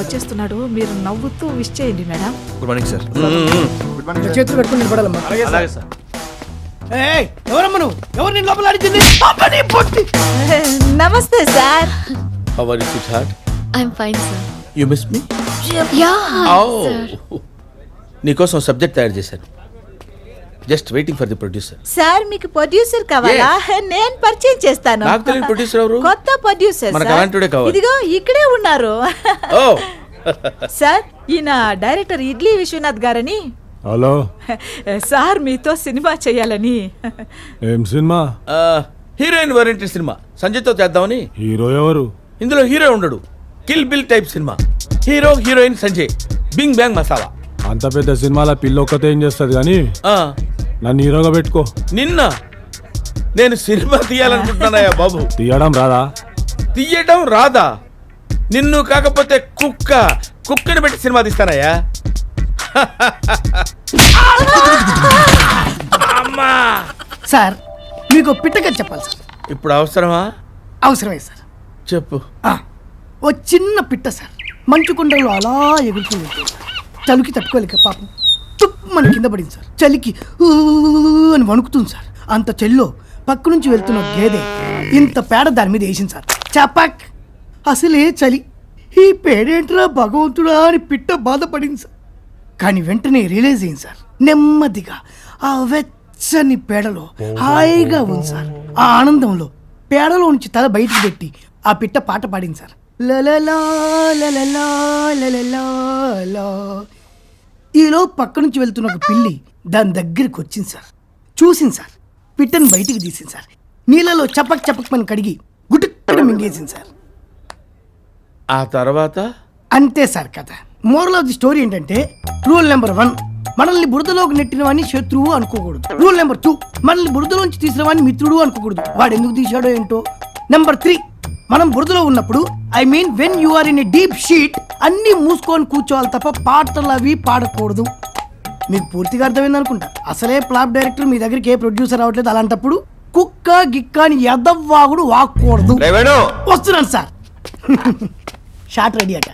వచ్చేస్తున్నాడు, మీరు నవ్వుతూ విష్ చేయండి మేడం. Good morning sir. చేతులు పెట్టుకుని నిలబడాలమ్మా. అలాగే సార్. ఎవరమ్మా నువ్వు? ఎవరు నేను లోపల అడిగింది? నమస్తే sir. How are you, sweetheart? I'm fine, sir. You miss me? Yeah, sir. నీకోసం సబ్జెక్ట్ తయారు చేశాను. Just waiting for the producer. Sir మీకు ప్రొడ్యూసర్ కావాలా? నేను పరిచయం చేస్తాను. నాకు తెలియని ప్రొడ్యూసర్ ఎవరు? కొత్త ప్రొడ్యూసర్. మనకు అలాంటివాడే కావాలి. ఇదిగో ఇక్కడే ఉన్నారు. ఓ సార్ ఈయన డైరెక్టర్ ఇడ్లీ విశ్వనాథ్ గారని. హలో సార్ మీతో సినిమా చేయాలని. ఏం సినిమా? హీరోయిన్ వారంటీ సినిమా సంజయ్తో చేద్దామని. హీరో ఎవరు? ఇందులో హీరో ఉండడు, Kill Bill type cinema. Hero heroine Sanjay, bing bang masala. అంత పెద్ద సినిమాల పిల్ల ఒక్కతే ఏం చేస్తుంది కానీ నన్ను హీరోగా పెట్టుకో. నిన్న నేను సినిమా తీయాలనుకుంటున్నానయ్యా బాబు. తీయడం రాదా? తీయడం రాదా? నిన్ను కాకపోతే కుక్కని పెట్టి సినిమా తీస్తానయ్యా. అమ్మా సార్ మీకు పిట్టగా చెప్పాలి సార్. ఇప్పుడు అవసరమా? అవసరమే సార్. చెప్పు. ఓ చిన్న పిట్ట సార్ మంచు కొండల్లో అలా ఎగురుతూ ఉంటుంది సార్. చలికి తట్టుకోలేక పాపం తుప్పమని కింద పడింది సార్. చలికి ఊ అని వణుకుతుంది సార్. అంత చెల్లో పక్క నుంచి వెళ్తున్న గేదె ఇంత పేడ దాని మీద వేసింది సార్. చపాక్. అసలే చలి, ఈ పేడేంట్రా భగవంతుడా అని పిట్ట బాధపడింది సార్. కానీ వెంటనే రియలైజ్ అయింది సార్. నెమ్మదిగా ఆ వెచ్చని పేడలో హాయిగా ఉంది సార్. ఆ ఆనందంలో పేడలో నుంచి తల బయటికి పెట్టి ఆ పిట్ట పాట పాడింది సార్. లలలా లలలా లలలా లా. ఈలో పక్క నుంచి వెళ్తున్న ఒక పిల్లి దాని దగ్గరికి వచ్చింది సార్. చూసింది సార్. పిట్టని బయటికి తీసింది సార్. నీళ్ళలో చపక్ చపక్ మని కడిగి గుటుక్కడి మింగేసింది సార్. ఆ తర్వాత అంతే సార్ కథ. మోరల్ ఆఫ్ ది స్టోరీ ఏంటంటే, రూల్ నెంబర్ 1, మనల్ని బురదలోకి నెట్టిన వాడిని శత్రువు అనుకోకూడదు. రూల్ నెంబర్ 2, మనల్ని బురదలోంచి తీసిన వాడిని మిత్రుడు అనుకోకూడదు. వాడు ఎందుకు తీశాడో ఏంటో. నెంబర్ 3, మనం బురదలో ఉన్నప్పుడు, I mean when you are in a deep shit, అన్ని మూసుకొని కూర్చోవాలి తప్ప పాటలు అవి పాడకూడదు. మీకు పూర్తిగా అర్థమైంది అనుకుంటా. అసలే ఫ్లాప్ డైరెక్టర్ మీ దగ్గరికి ఏ ప్రొడ్యూసర్ రావట్లేదు. అలాంటప్పుడు కుక్క గిక్క అని ఎదవ్వాగుడు వాక్కూడదు. వస్తున్నాను సార్. షార్ట్ రెడీ అట.